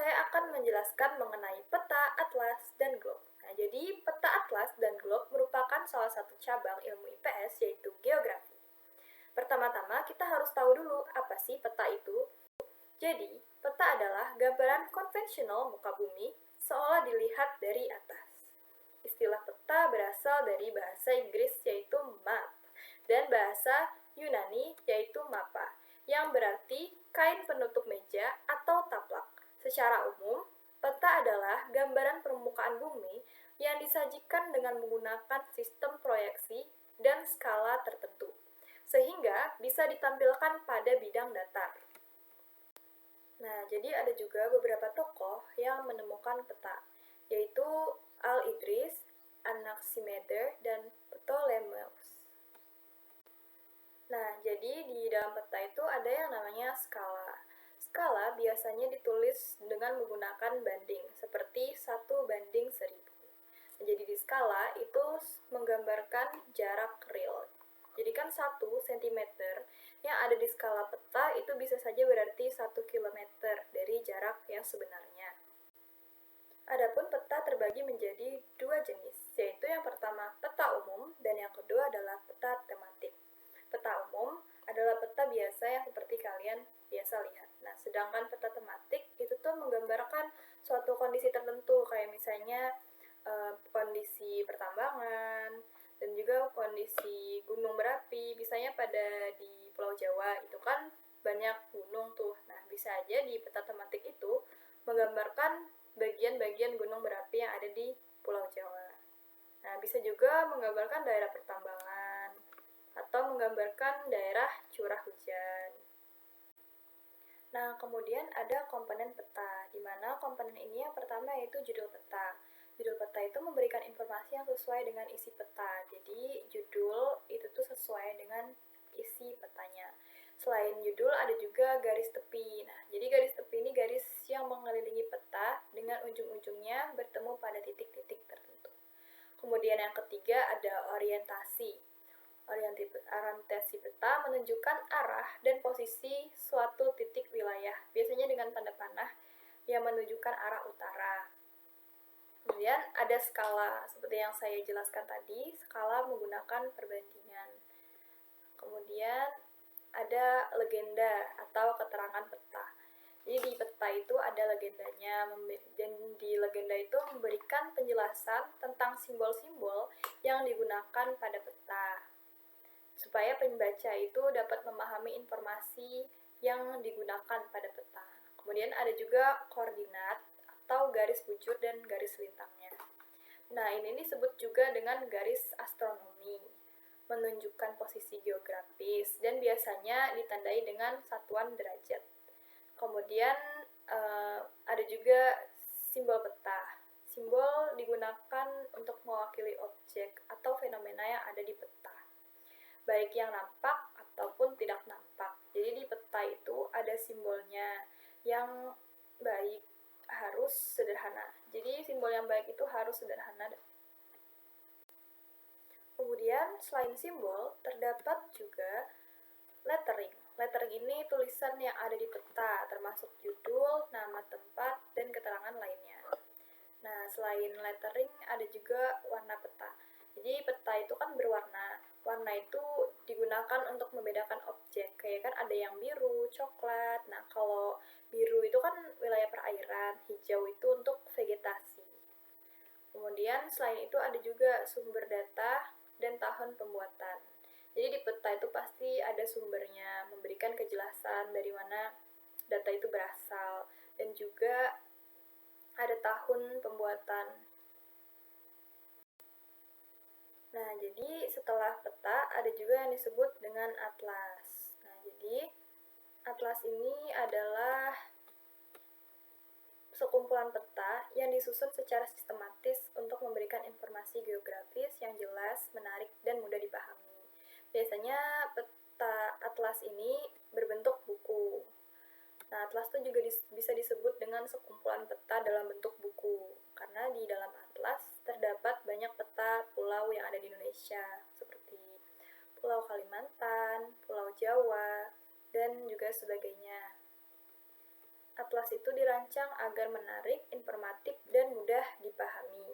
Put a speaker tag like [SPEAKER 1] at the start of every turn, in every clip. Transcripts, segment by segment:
[SPEAKER 1] saya akan menjelaskan mengenai peta, atlas, dan globe. Nah, jadi peta, atlas, dan globe merupakan salah satu cabang ilmu IPS yaitu geografi. Pertama-tama kita harus tahu dulu apa sih peta itu. Jadi, peta adalah gambaran konvensional muka bumi seolah dilihat dari atas. Istilah peta berasal dari bahasa Inggris yaitu map dan bahasa Yunani yaitu mapa, yang berarti kain penutup meja atau taplak. Secara umum, peta adalah gambaran permukaan bumi yang disajikan dengan menggunakan sistem proyeksi dan skala tertentu, sehingga bisa ditampilkan pada bidang datar. Nah, jadi ada juga beberapa tokoh yang menemukan peta, yaitu Al-Idris, Anaximeter, dan Ptolemeus. Nah, jadi di dalam peta itu ada yang namanya skala. Skala biasanya ditulis dengan menggunakan banding, seperti 1:1000. Jadi di skala itu menggambarkan jarak real. Jadi kan 1 cm yang ada di skala peta itu bisa saja berarti 1 km dari jarak yang sebenarnya. Adapun peta terbagi menjadi dua jenis, yaitu yang pertama peta umum dan yang kedua adalah peta tematik. Peta umum adalah peta biasa yang seperti kalian biasa lihat. Nah, sedangkan peta tematik itu tuh menggambarkan suatu kondisi tertentu, kayak misalnya kondisi pertambangan, dan juga kondisi gunung berapi. Misalnya pada di Pulau Jawa itu kan banyak gunung tuh. Nah, bisa aja di peta tematik itu menggambarkan bagian-bagian gunung berapi yang ada di Pulau Jawa. Nah, bisa juga menggambarkan daerah pertambangan atau menggambarkan daerah curah hujan. Nah, kemudian ada komponen peta, di mana komponen ini yang pertama yaitu judul peta. Judul peta itu memberikan informasi yang sesuai dengan isi peta. Jadi, judul itu tuh sesuai dengan isi petanya. Selain judul, ada juga garis tepi. Nah, jadi garis tepi ini garis yang mengelilingi peta dengan ujung-ujungnya bertemu pada titik-titik tertentu. Kemudian yang ketiga ada orientasi. Orientasi peta menunjukkan arah dan posisi suatu titik wilayah, biasanya dengan tanda panah yang menunjukkan arah utara. Kemudian ada skala, seperti yang saya jelaskan tadi, skala menggunakan perbandingan. Kemudian ada legenda atau keterangan peta. Jadi di peta itu ada legendanya, dan di legenda itu memberikan penjelasan tentang simbol-simbol yang digunakan pada peta, supaya pembaca itu dapat memahami informasi yang digunakan pada peta. Kemudian ada juga koordinat atau garis bujur dan garis lintangnya. Nah, ini disebut juga dengan garis astronomi, menunjukkan posisi geografis dan biasanya ditandai dengan satuan derajat. Kemudian ada juga simbol peta. Simbol digunakan untuk mewakili objek atau fenomena yang ada di peta, baik yang nampak ataupun tidak nampak. Jadi di peta itu ada simbolnya, yang baik harus sederhana. Jadi simbol yang baik itu harus sederhana. Kemudian selain simbol, terdapat juga lettering. Lettering ini tulisan yang ada di peta, termasuk judul, nama tempat, dan keterangan lainnya. Nah, selain lettering, ada juga warna peta. Jadi peta itu kan berwarna. Warna itu digunakan untuk membedakan objek. Kayak kan ada yang biru, coklat. Nah, kalau biru itu kan wilayah perairan, hijau itu untuk vegetasi. Kemudian selain itu ada juga sumber data dan tahun pembuatan. Jadi di peta itu pasti ada sumbernya, memberikan kejelasan dari mana data itu berasal, dan juga ada tahun pembuatan. Nah, jadi setelah peta ada juga yang disebut dengan atlas. Nah, jadi atlas ini adalah sekumpulan peta yang disusun secara sistematis untuk memberikan informasi geografis yang jelas, menarik, dan mudah dipahami. Biasanya peta atlas ini berbentuk buku. Nah, atlas itu juga bisa disebut dengan sekumpulan peta dalam bentuk buku, karena di dalam atlas terdapat banyak peta pulau yang ada di Indonesia, seperti Pulau Kalimantan, Pulau Jawa, dan juga sebagainya. Atlas itu dirancang agar menarik, informatif, dan mudah dipahami.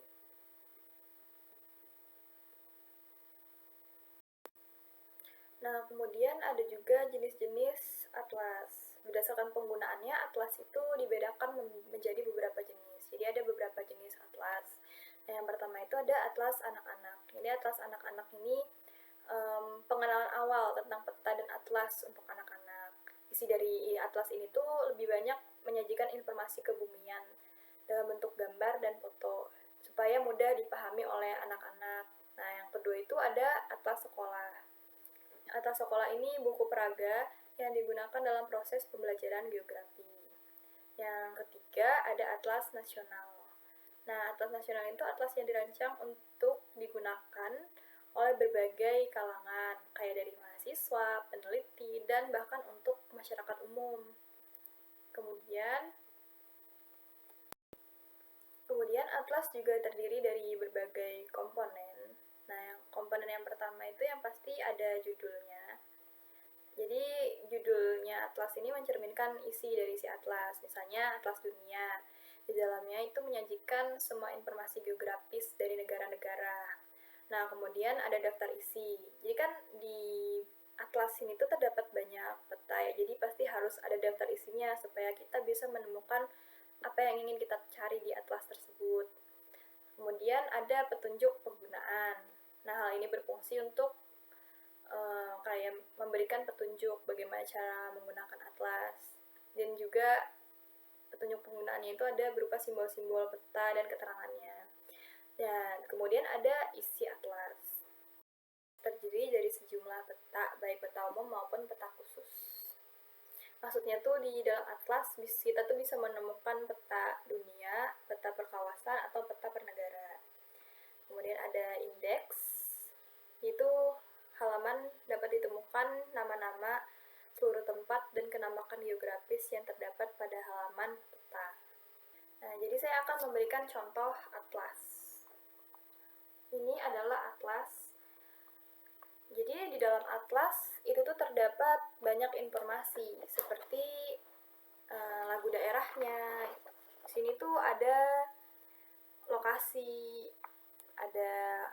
[SPEAKER 1] Nah, kemudian ada juga jenis-jenis atlas. Berdasarkan penggunaannya, atlas itu dibedakan menjadi beberapa jenis. Jadi ada beberapa jenis atlas. Nah, yang pertama itu ada atlas anak-anak. Jadi atlas anak-anak ini pengenalan awal tentang peta dan atlas untuk anak-anak. Isi dari atlas ini tuh lebih banyak menyajikan informasi kebumian dalam bentuk gambar dan foto supaya mudah dipahami oleh anak-anak. Nah, yang kedua itu ada atlas sekolah. Atlas sekolah ini buku peraga yang digunakan dalam proses pembelajaran geografi. Yang ketiga ada atlas nasional. Nah, atlas nasional itu atlas yang dirancang untuk digunakan oleh berbagai kalangan, kayak dari mahasiswa, peneliti, dan bahkan untuk masyarakat umum. Kemudian atlas juga terdiri dari berbagai komponen. Nah, komponen yang pertama itu yang pasti ada judulnya. Jadi judulnya atlas ini mencerminkan isi dari si atlas, misalnya atlas dunia. Di dalamnya itu menyajikan semua informasi geografis dari negara-negara. Nah, kemudian ada daftar isi. Jadi kan di atlas ini tuh terdapat banyak peta ya, jadi pasti harus ada daftar isinya supaya kita bisa menemukan apa yang ingin kita cari di atlas tersebut. Kemudian ada petunjuk penggunaan. Nah, hal ini berfungsi untuk kayak memberikan petunjuk bagaimana cara menggunakan atlas. Dan juga petunjuk penggunaannya itu ada berupa simbol-simbol peta dan keterangannya. Dan kemudian ada isi atlas. Terdiri dari sejumlah peta, baik peta umum maupun peta khusus. Maksudnya tuh di dalam atlas kita tuh bisa menemukan peta dunia, peta perkawasan, atau peta per negara. Kemudian ada indeks, itu halaman dapat ditemukan nama-nama seluruh tempat dan kenamakan geografis yang terdapat pada halaman peta. Nah, jadi saya akan memberikan contoh atlas. Ini adalah atlas. Jadi di dalam atlas itu tuh terdapat banyak informasi seperti lagu daerahnya. Di sini tuh ada lokasi, ada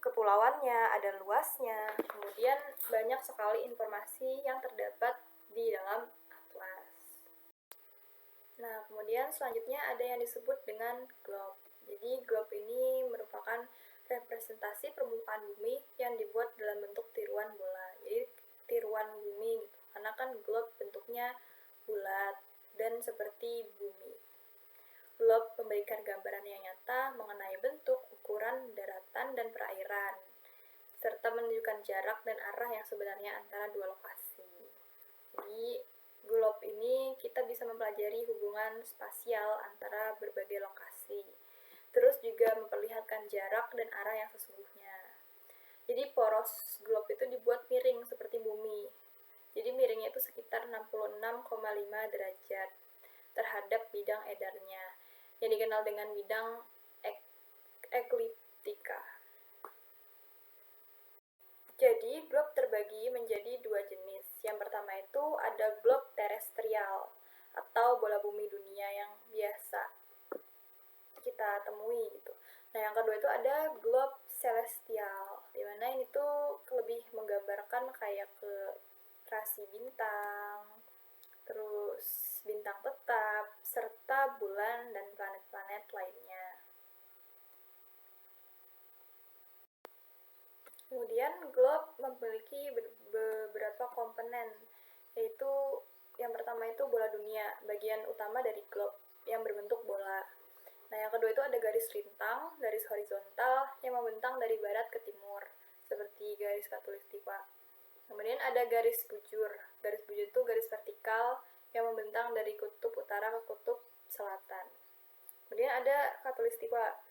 [SPEAKER 1] kepulauannya, ada luasnya. Kemudian banyak sekali informasi yang terdapat di dalam atlas. Nah, kemudian selanjutnya ada yang disebut dengan globe. Jadi globe ini merupakan representasi permukaan bumi yang dibuat dalam bentuk tiruan bola. Jadi tiruan bumi gitu. Karena kan globe bentuknya bulat dan seperti bumi. Globe memberikan gambaran yang nyata mengenai bentuk, ukuran, daratan, dan perairan, serta menunjukkan jarak dan arah yang sebenarnya antara dua lokasi. Jadi, globe ini kita bisa mempelajari hubungan spasial antara berbagai lokasi. Terus juga memperlihatkan jarak dan arah yang sesungguhnya. Jadi poros globe itu dibuat miring seperti bumi. Jadi miringnya itu sekitar 66,5 derajat terhadap bidang edarnya, yang dikenal dengan bidang ekliptika. Jadi, globe terbagi menjadi dua jenis. Yang pertama itu ada globe terestrial atau bola bumi dunia yang biasa kita temui gitu. Nah, yang kedua itu ada globe celestial, dimana ini tuh lebih menggambarkan kayak ke rasi bintang, terus bintang tetap, serta bulan dan planet-planet lainnya. Kemudian globe memiliki beberapa komponen, yaitu yang pertama itu bola dunia, bagian utama dari globe yang berbentuk bola. Nah, yang kedua itu ada garis lintang, garis horizontal yang membentang dari barat ke timur, seperti garis khatulistiwa. Kemudian ada garis bujur. Garis bujur itu garis vertikal yang membentang dari kutub utara ke kutub selatan. Kemudian ada khatulistiwa,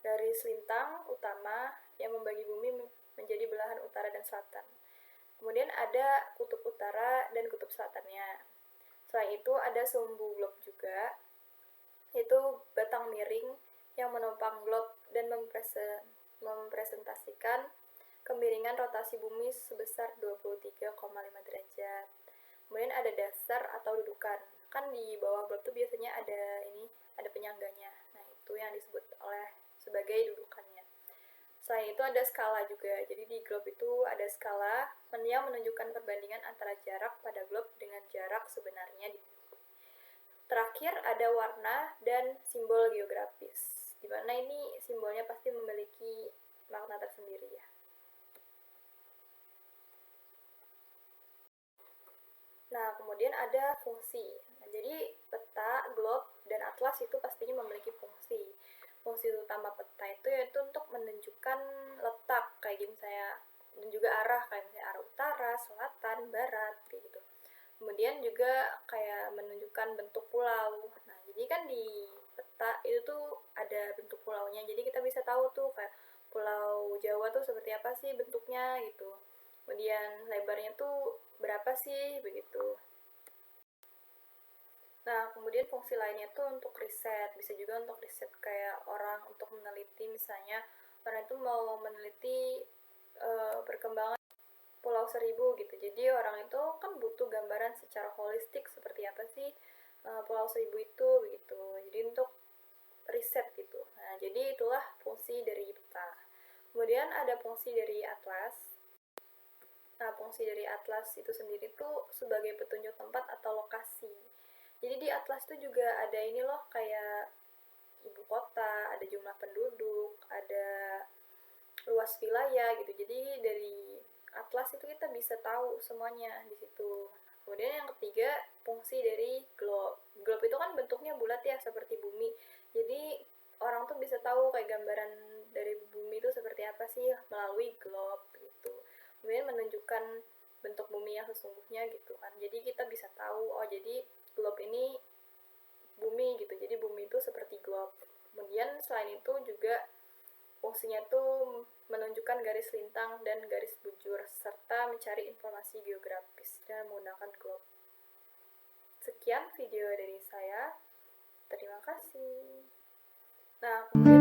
[SPEAKER 1] garis lintang utama yang membagi bumi menjadi belahan utara dan selatan. Kemudian ada kutub utara dan kutub selatannya. Selain itu ada sumbu globe juga, yaitu batang miring yang menopang globe dan mempresentasikan kemiringan rotasi bumi sebesar 23,5 derajat. Kemudian ada dasar atau dudukan. Kan di bawah globe tuh biasanya ada penyangganya. Nah, itu yang disebut sebagai dudukannya. Selain itu ada skala juga. Jadi di globe itu ada skala yang menunjukkan perbandingan antara jarak pada globe dengan jarak sebenarnya di bumi. Terakhir ada warna dan simbol geografis. Di mana ini simbolnya pasti memiliki makna tersendiri ya. Nah, kemudian ada fungsi. Nah, jadi peta, globe, dan atlas itu pastinya memiliki fungsi. Fungsi utama peta itu yaitu untuk menunjukkan letak, kayak gini saya, dan juga arah, kayak misalnya arah utara, selatan, barat, kayak gitu. Kemudian juga kayak menunjukkan bentuk pulau. Nah, jadi kan di peta itu tuh ada bentuk pulaunya, jadi kita bisa tahu tuh kayak Pulau Jawa tuh seperti apa sih bentuknya gitu. Kemudian lebarnya tuh berapa sih begitu. Nah, kemudian fungsi lainnya tuh untuk riset, bisa juga untuk riset kayak orang untuk meneliti, misalnya orang itu mau meneliti perkembangan Pulau Seribu gitu. Jadi orang itu kan butuh gambaran secara holistik seperti apa sih Pulau Seribu itu begitu. Jadi untuk riset gitu. Nah, jadi itulah fungsi dari peta. Kemudian ada fungsi dari atlas. Nah, fungsi dari atlas itu sendiri tuh sebagai petunjuk tempat atau lokasi. Jadi di atlas tuh juga ada ini loh, kayak ibu kota, ada jumlah penduduk, ada luas wilayah gitu. Jadi dari atlas itu kita bisa tahu semuanya di situ. Kemudian yang ketiga, fungsi dari globe. Globe itu kan bentuknya bulat ya, seperti bumi. Jadi orang tuh bisa tahu kayak gambaran dari bumi itu seperti apa sih melalui globe gitu. Kemudian menunjukkan bentuk bumi yang sesungguhnya gitu kan. Jadi kita bisa tahu, oh jadi globe ini bumi gitu. Jadi bumi itu seperti globe. Kemudian selain itu juga fungsinya tuh menunjukkan garis lintang dan garis bujur, serta mencari informasi geografis dengan menggunakan globe. Sekian video dari saya. Terima kasih. Nah, kemudian